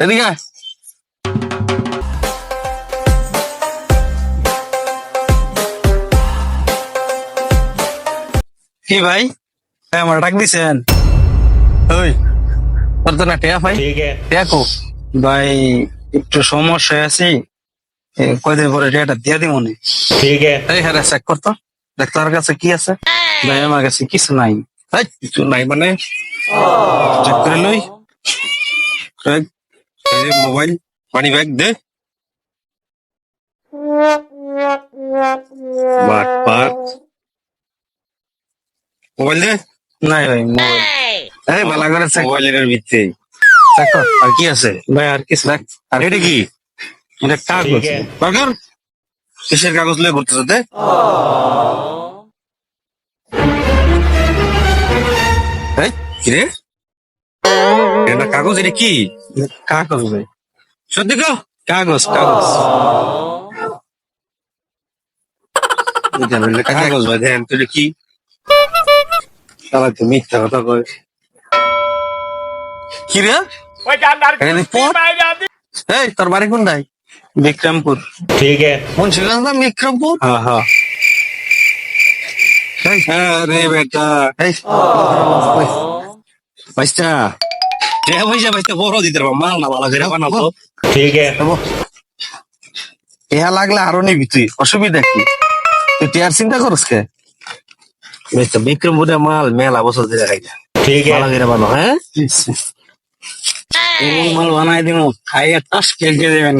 এদিকে আয়। কি ভাই আমার ডাক দিছেন? ওই তোর তো না টেয়া ভাই, টেয়াকো ভাই একটু সমস্যায় আছি, কয়দিন পরে টেয়াটা দিয়ে দিব মনে। এই হ্যাঁ চেক করতো, দেখ তোর কাছে কি আছে। ভাই আমার কাছে কিছু নাই। এই, কিছু নাই মানে চেক করে লই। মোবাইল মানি ব্যাগ দে। মোবাইল দে। নাই ভাই মোবাইল। এই ভালো করে চেক, মোবাইলের ভিতরে চেক কর আর কি আছে। ভাই আর কিছু দেখ। আর এটা কি? এটা কাগজ। বাগর কিসের কাগজ লয়ে ঘুরতেছ দে? এই কি রে? এটা কাগজ, এটা কি কাগজ ভাই? সত্যি কো কাগজ কাগজ কাগজ ভাই। ধ্যান তুই কি সারা তো মিথ্যা কথা কয়। কি রে? এই তোর বাড়ি কোনটাই? বিক্রমপুর। মুন্সিগঞ্জ না বিক্রমপুর? হ্যাঁ হ্যাঁ। রে বেটা পয়সা পয়সা পয়সা বড় দিতে পারবো, মাল না ভালো করে বানাবো। ইহা লাগলে আরো নিবি তুই, অসুবিধা কি? তুই টিয়ার চিন্তা করস কে? বিক্রমপুরে মাল মেলা বছর ধরে খাই ভালো করে বানো। হ্যাঁ মাল বানাই দিব, খাইয়া টাস খেলতে দেবেন।